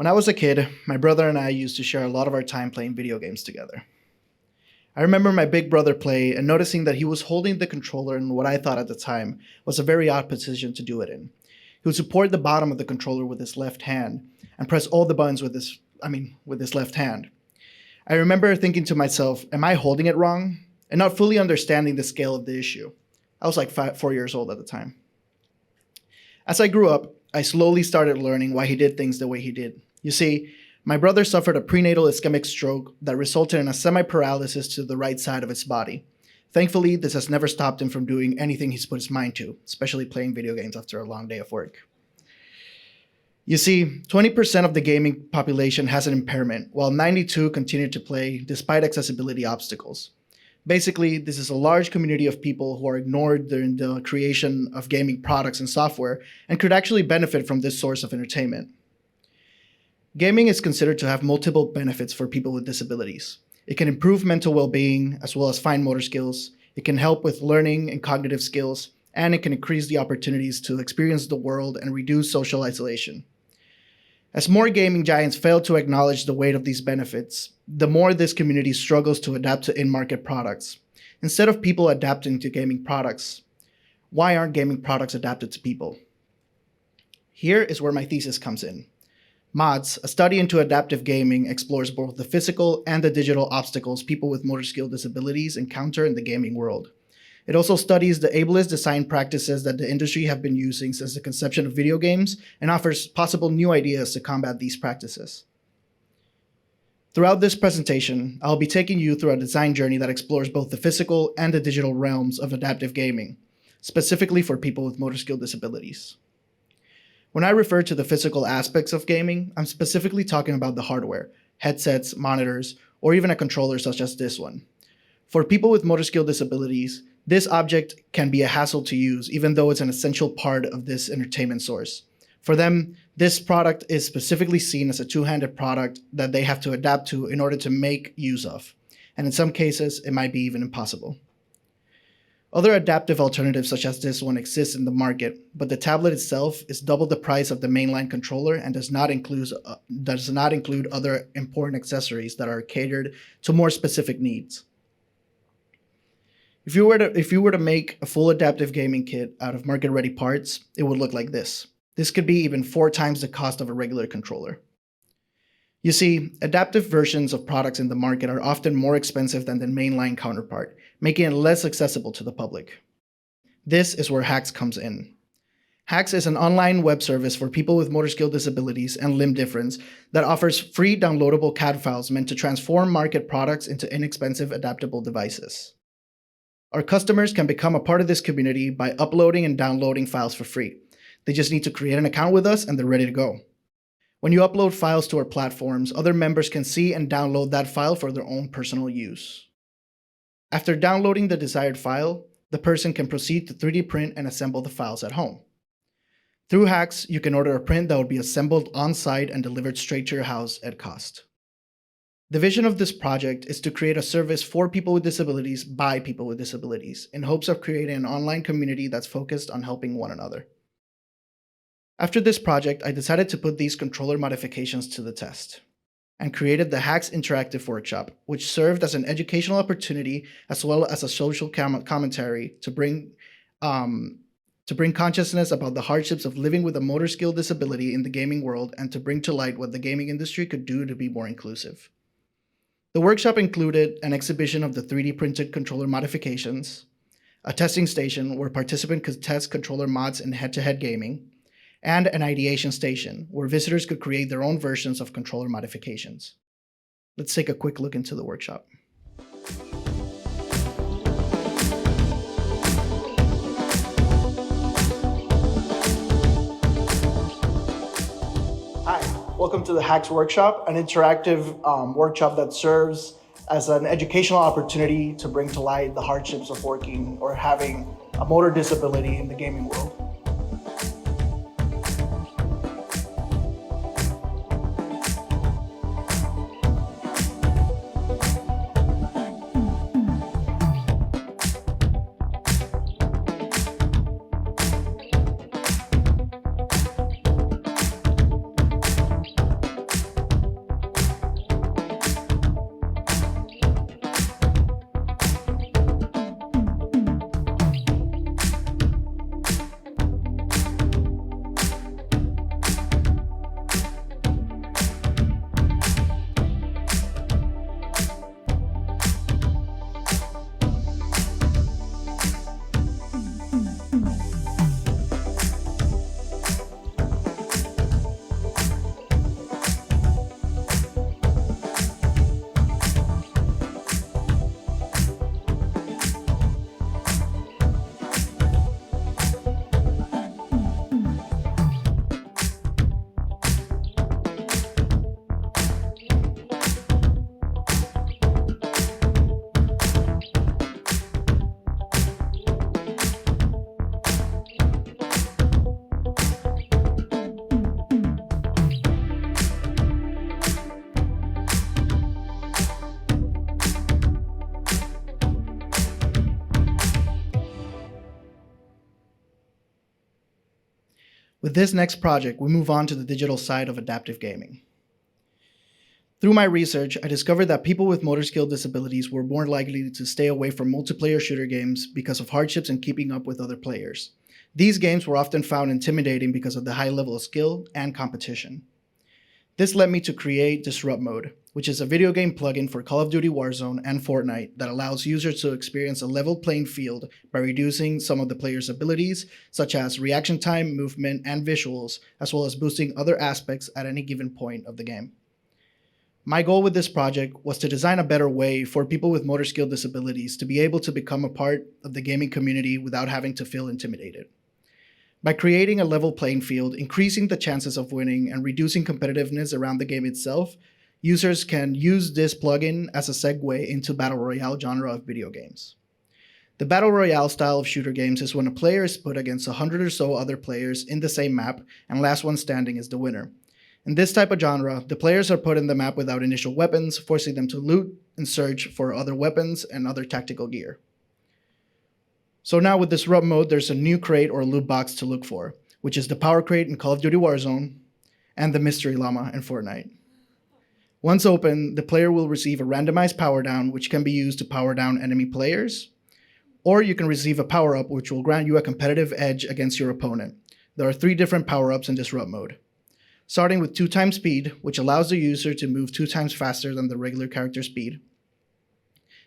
When I was a kid, my brother and I used to share a lot of our time playing video games together. I remember my big brother play and noticing that he was holding the controller in what I thought at the time was a very odd position to do it in. He would support the bottom of the controller with his left hand and press all the buttons with his left hand. I remember thinking to myself, am I holding it wrong? And not fully understanding the scale of the issue. I was like 4 years old at the time. As I grew up, I slowly started learning why he did things the way he did. You see, my brother suffered a prenatal ischemic stroke that resulted in a semi-paralysis to the right side of his body. Thankfully, this has never stopped him from doing anything he's put his mind to, especially playing video games after a long day of work. You see, 20% of the gaming population has an impairment, while 92% continue to play despite accessibility obstacles. Basically, this is a large community of people who are ignored during the creation of gaming products and software and could actually benefit from this source of entertainment. Gaming is considered to have multiple benefits for people with disabilities. It can improve mental well-being as well as fine motor skills. It can help with learning and cognitive skills, and it can increase the opportunities to experience the world and reduce social isolation. As more gaming giants fail to acknowledge the weight of these benefits, the more this community struggles to adapt to in-market products. Instead of people adapting to gaming products, why aren't gaming products adapted to people? Here is where my thesis comes in. Mods, a study into adaptive gaming, explores both the physical and the digital obstacles people with motor skill disabilities encounter in the gaming world. It also studies the ableist design practices that the industry have been using since the conception of video games and offers possible new ideas to combat these practices. Throughout this presentation, I'll be taking you through a design journey that explores both the physical and the digital realms of adaptive gaming, specifically for people with motor skill disabilities. When I refer to the physical aspects of gaming, I'm specifically talking about the hardware, headsets, monitors, or even a controller such as this one. For people with motor skill disabilities, this object can be a hassle to use, even though it's an essential part of this entertainment source. For them, this product is specifically seen as a two-handed product that they have to adapt to in order to make use of. And in some cases, it might be even impossible. Other adaptive alternatives such as this one exist in the market, but the tablet itself is double the price of the mainline controller and does not include other important accessories that are catered to more specific needs. If you were to make a full adaptive gaming kit out of market-ready parts, it would look like this. This could be even 4 times the cost of a regular controller. You see, adaptive versions of products in the market are often more expensive than the mainline counterpart, making it less accessible to the public. This is where Hacks comes in. Hacks is an online web service for people with motor skill disabilities and limb difference that offers free downloadable CAD files meant to transform market products into inexpensive adaptable devices. Our customers can become a part of this community by uploading and downloading files for free. They just need to create an account with us and they're ready to go. When you upload files to our platforms, other members can see and download that file for their own personal use. After downloading the desired file, the person can proceed to 3D print and assemble the files at home. Through Hacks, you can order a print that will be assembled on-site and delivered straight to your house at cost. The vision of this project is to create a service for people with disabilities by people with disabilities in hopes of creating an online community that's focused on helping one another. After this project, I decided to put these controller modifications to the test and created the Hacks Interactive Workshop, which served as an educational opportunity as well as a social commentary to bring consciousness about the hardships of living with a motor skill disability in the gaming world and to bring to light what the gaming industry could do to be more inclusive. The workshop included an exhibition of the 3D printed controller modifications, a testing station where participants could test controller mods in head-to-head gaming, and an ideation station where visitors could create their own versions of controller modifications. Let's take a quick look into the workshop. Welcome to the Hacks Workshop, an interactive workshop that serves as an educational opportunity to bring to light the hardships of working or having a motor disability in the gaming world. With this next project, we move on to the digital side of adaptive gaming. Through my research, I discovered that people with motor skill disabilities were more likely to stay away from multiplayer shooter games because of hardships in keeping up with other players. These games were often found intimidating because of the high level of skill and competition. This led me to create Disrupt Mode, which is a video game plugin for Call of Duty Warzone and Fortnite that allows users to experience a level playing field by reducing some of the player's abilities, such as reaction time, movement, and visuals, as well as boosting other aspects at any given point of the game. My goal with this project was to design a better way for people with motor skill disabilities to be able to become a part of the gaming community without having to feel intimidated. By creating a level playing field, increasing the chances of winning, and reducing competitiveness around the game itself, users can use this plugin as a segue into Battle Royale genre of video games. The Battle Royale style of shooter games is when a player is put against 100 or so other players in the same map, and last one standing is the winner. In this type of genre, the players are put in the map without initial weapons, forcing them to loot and search for other weapons and other tactical gear. So now with Disrupt Mode, there's a new crate or loot box to look for, which is the Power Crate in Call of Duty Warzone and the Mystery Llama in Fortnite. Once open, the player will receive a randomized power down, which can be used to power down enemy players, or you can receive a power up, which will grant you a competitive edge against your opponent. There are 3 different power ups in Disrupt Mode. Starting with 2x speed, which allows the user to move 2 times faster than the regular character speed.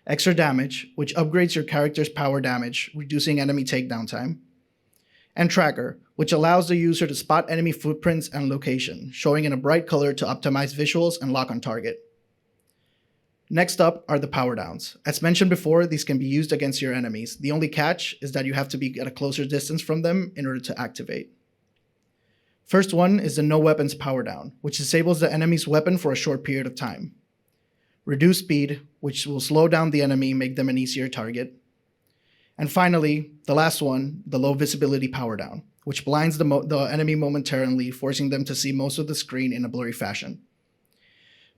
Extra damage, which upgrades your character's power damage, reducing enemy takedown time. And tracker, which allows the user to spot enemy footprints and location, showing in a bright color to optimize visuals and lock on target. Next up are the power downs. As mentioned before, these can be used against your enemies. The only catch is that you have to be at a closer distance from them in order to activate. First one is the no weapons power down, which disables the enemy's weapon for a short period of time. Reduce speed, which will slow down the enemy, make them an easier target. And finally, the last one, the low visibility power down, which blinds the enemy momentarily, forcing them to see most of the screen in a blurry fashion.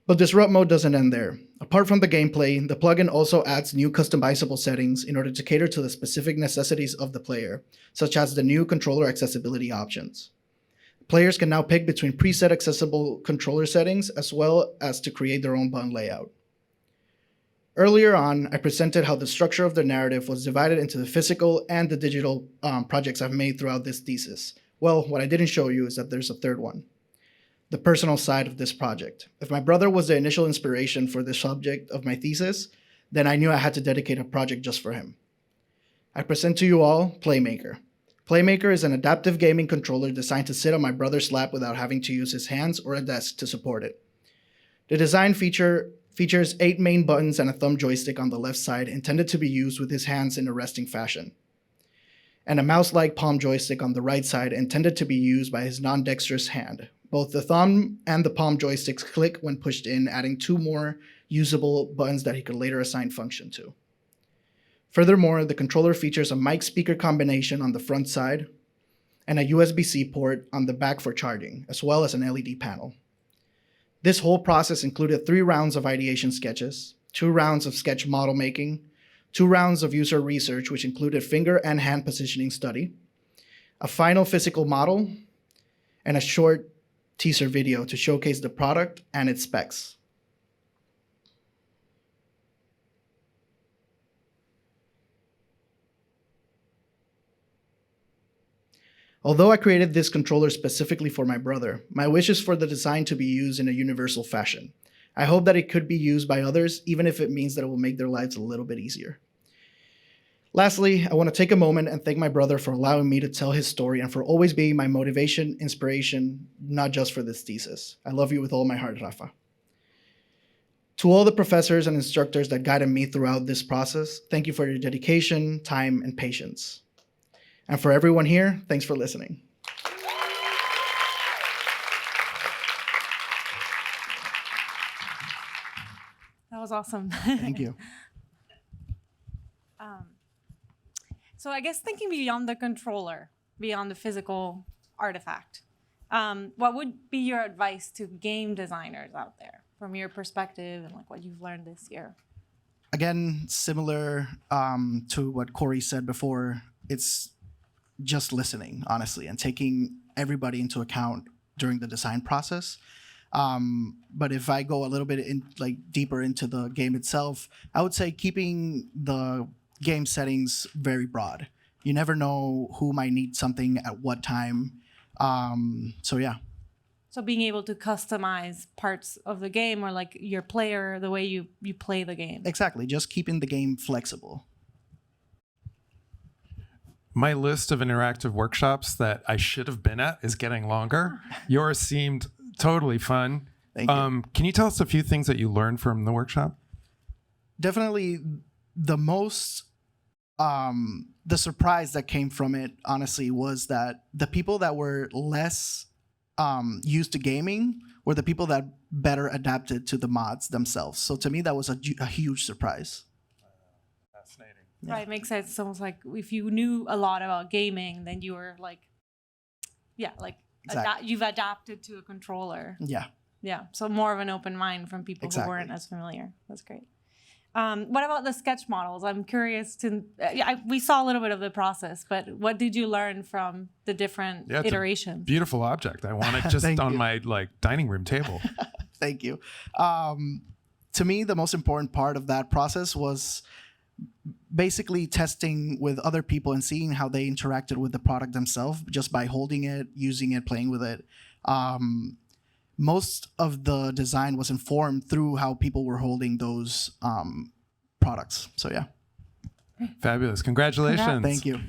But Disrupt Mode doesn't end there. Apart from the gameplay, the plugin also adds new customizable settings in order to cater to the specific necessities of the player, such as the new controller accessibility options. Players can now pick between preset accessible controller settings as well as to create their own button layout. Earlier on, I presented how the structure of the narrative was divided into the physical and the digital projects I've made throughout this thesis. Well, what I didn't show you is that there's a third one, the personal side of this project. If my brother was the initial inspiration for the subject of my thesis, then I knew I had to dedicate a project just for him. I present to you all Playmaker. Playmaker is an adaptive gaming controller designed to sit on my brother's lap without having to use his hands or a desk to support it. The design features 8 main buttons and a thumb joystick on the left side intended to be used with his hands in a resting fashion, and a mouse-like palm joystick on the right side intended to be used by his non-dexterous hand. Both the thumb and the palm joysticks click when pushed in, adding 2 more usable buttons that he could later assign function to. Furthermore, the controller features a mic speaker combination on the front side and a USB-C port on the back for charging, as well as an LED panel. This whole process included 3 rounds of ideation sketches, 2 rounds of sketch model making, 2 rounds of user research, which included finger and hand positioning study, a final physical model, and a short teaser video to showcase the product and its specs. Although I created this controller specifically for my brother, my wish is for the design to be used in a universal fashion. I hope that it could be used by others, even if it means that it will make their lives a little bit easier. Lastly, I want to take a moment and thank my brother for allowing me to tell his story and for always being my motivation, inspiration, not just for this thesis. I love you with all my heart, Rafa. To all the professors and instructors that guided me throughout this process, thank you for your dedication, time, and patience. And for everyone here, thanks for listening. That was awesome. Thank you. So I guess thinking beyond the controller, beyond the physical artifact, what would be your advice to game designers out there from your perspective and like what you've learned this year? Again, similar to what Corey said before, it's just listening, honestly, and taking everybody into account during the design process. But if I go a little bit deeper into the game itself, I would say keeping the game settings very broad. You never know who might need something at what time. So yeah. So being able to customize parts of the game, or like your player, the way you play the game. Exactly. Just keeping the game flexible. My list of interactive workshops that I should have been at is getting longer. Yours seemed totally fun. Thank you. Can you tell us a few things that you learned from the workshop? Definitely the most, the surprise that came from it, honestly, was that the people that were less used to gaming were the people that better adapted to the mods themselves. So to me, that was a huge surprise. Fascinating. Yeah. Right, makes sense. It's almost like if you knew a lot about gaming, then you were like, Exactly. you've adapted to a controller. Yeah. Yeah, so more of an open mind from people Exactly. who weren't as familiar. That's great. What about the sketch models? I'm curious to. We saw a little bit of the process, but what did you learn from the different Yeah, it's a iterations? beautiful object. I want it just Thank on you. my dining room table. Thank you. To me, the most important part of that process was basically testing with other people and seeing how they interacted with the product themselves just by holding it, using it, playing with it. Most of the design was informed through how people were holding those products. So yeah. Fabulous. Congratulations. Thank you.